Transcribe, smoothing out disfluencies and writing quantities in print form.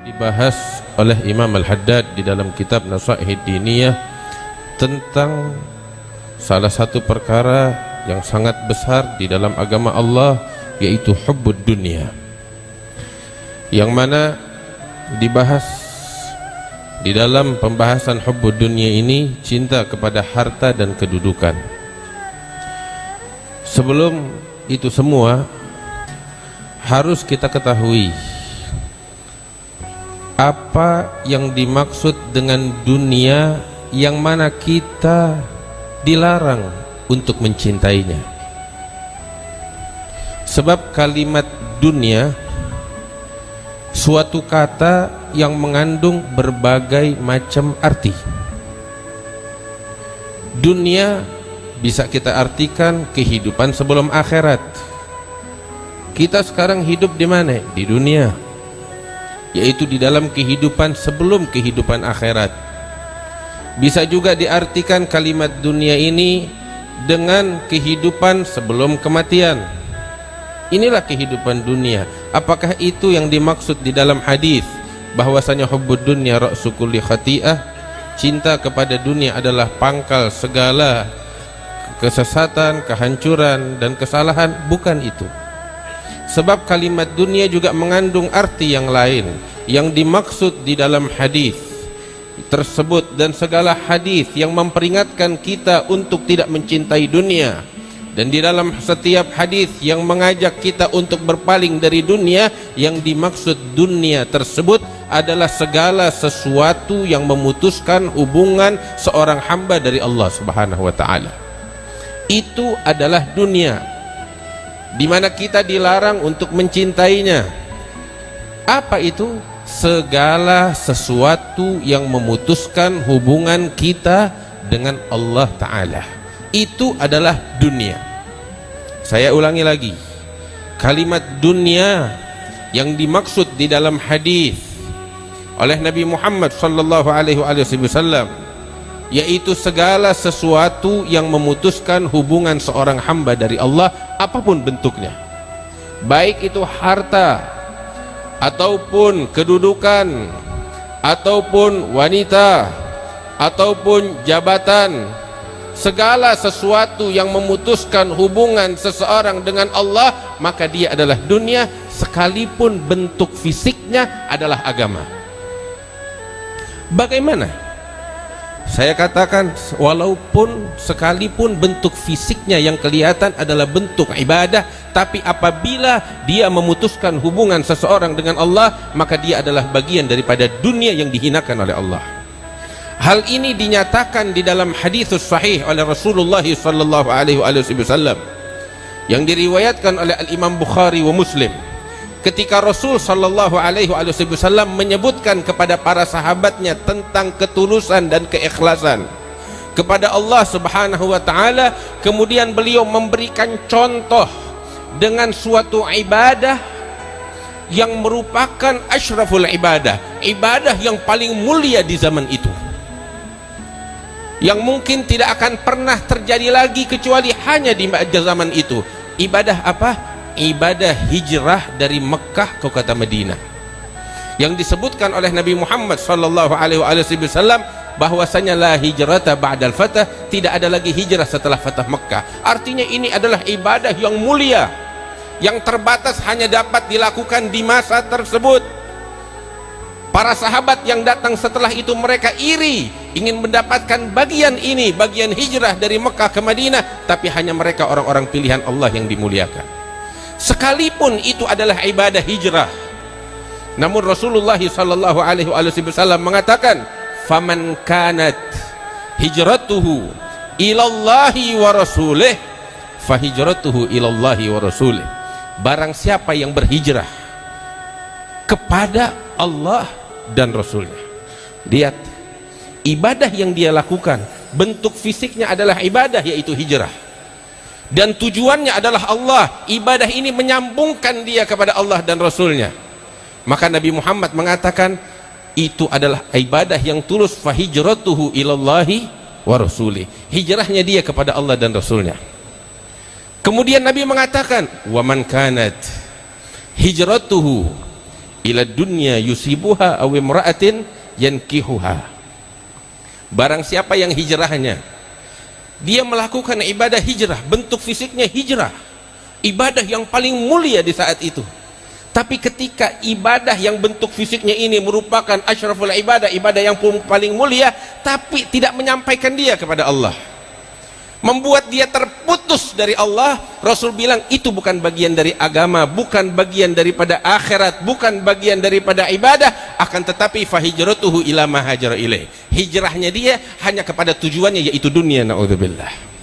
dibahas oleh Imam Al-Haddad di dalam kitab Nasaihid Diniyah tentang salah satu perkara yang sangat besar di dalam agama Allah, yaitu hubbud dunia, yang mana dibahas di dalam pembahasan hubbud dunia ini cinta kepada harta dan kedudukan. Sebelum itu semua harus kita ketahui apa yang dimaksud dengan dunia, yang mana kita dilarang untuk mencintainya. Sebab kalimat dunia suatu kata yang mengandung berbagai macam arti. Dunia bisa kita artikan kehidupan sebelum akhirat. Kita sekarang hidup di mana? Di dunia, yaitu di dalam kehidupan sebelum kehidupan akhirat. Bisa juga diartikan kalimat dunia ini dengan kehidupan sebelum kematian. Inilah kehidupan dunia. Apakah itu yang dimaksud di dalam hadis bahwasanya hubbud dunya ra'su kulli khati'ah? Cinta kepada dunia adalah pangkal segala kesesatan, kehancuran dan kesalahan? Bukan itu. Sebab kalimat dunia juga mengandung arti yang lain yang dimaksud di dalam hadis tersebut, dan segala hadis yang memperingatkan kita untuk tidak mencintai dunia, dan di dalam setiap hadis yang mengajak kita untuk berpaling dari dunia, yang dimaksud dunia tersebut adalah segala sesuatu yang memutuskan hubungan seorang hamba dari Allah Subhanahu wa taala. Itu adalah dunia, di mana kita dilarang untuk mencintainya. Apa itu? Segala sesuatu yang memutuskan hubungan kita dengan Allah Ta'ala, itu adalah dunia. Saya ulangi lagi, kalimat dunia yang dimaksud di dalam hadis oleh Nabi Muhammad sallallahu alaihi wasallam, yaitu segala sesuatu yang memutuskan hubungan seorang hamba dari Allah, apapun bentuknya, baik itu harta ataupun kedudukan ataupun wanita ataupun jabatan. Segala sesuatu yang memutuskan hubungan seseorang dengan Allah, maka dia adalah dunia, sekalipun bentuk fisiknya adalah agama. Bagaimana? Saya katakan, walaupun sekalipun bentuk fisiknya yang kelihatan adalah bentuk ibadah, tapi apabila dia memutuskan hubungan seseorang dengan Allah, maka dia adalah bagian daripada dunia yang dihinakan oleh Allah. Hal ini dinyatakan di dalam hadis sahih oleh Rasulullah sallallahu alaihi wasallam yang diriwayatkan oleh Al-Imam Bukhari wa Muslim, ketika Rasul sallallahu alaihi wasallam menyebutkan kepada para sahabatnya tentang ketulusan dan keikhlasan kepada Allah Subhanahu wa taala, kemudian beliau memberikan contoh dengan suatu ibadah yang merupakan asyraful ibadah, ibadah yang paling mulia di zaman itu, yang mungkin tidak akan pernah terjadi lagi kecuali hanya di zaman itu. Ibadah apa? Ibadah hijrah dari Mekah ke kota Madinah, yang disebutkan oleh Nabi Muhammad sallallahu alaihi wasallam bahwasanya la hijrata ba'dal fatah, tidak ada lagi hijrah setelah fatah Mekah. Artinya ini adalah ibadah yang mulia, yang terbatas hanya dapat dilakukan di masa tersebut. Para sahabat yang datang setelah itu, mereka iri ingin mendapatkan bagian ini, bagian hijrah dari Mekah ke Madinah, tapi hanya mereka orang-orang pilihan Allah yang dimuliakan. Sekalipun itu adalah ibadah hijrah, namun Rasulullah sallallahu alaihi wasallam mengatakan, faman kanat hijratuhu ilallahi wa rasulih fahijratuhu ilallahi wa rasulih. Barang siapa yang berhijrah kepada Allah dan Rasulnya, lihat ibadah yang dia lakukan, bentuk fisiknya adalah ibadah, yaitu hijrah, dan tujuannya adalah Allah. Ibadah ini menyambungkan dia kepada Allah dan Rasulnya. Maka Nabi Muhammad mengatakan itu adalah ibadah yang tulus, fahijratuhu ilallahi wa rasulih, hijrahnya dia kepada Allah dan Rasulnya. Kemudian Nabi mengatakan, wa man kanat hijratuhu ila dunya yusibuha aw imra'atin yankihuha. Barang siapa yang hijrahnya, dia melakukan ibadah hijrah, bentuk fisiknya hijrah, ibadah yang paling mulia di saat itu. Tapi ketika ibadah yang bentuk fisiknya ini merupakan asyraful ibadah, ibadah yang paling mulia, tapi tidak menyampaikan dia kepada Allah, membuat dia terputus dari Allah, Rasul bilang itu bukan bagian dari agama, bukan bagian daripada akhirat, bukan bagian daripada ibadah. Akan tetapi fahijratuhu ila ma hajara ilaih, hijrahnya dia hanya kepada tujuannya, yaitu dunia. Naudzubillah.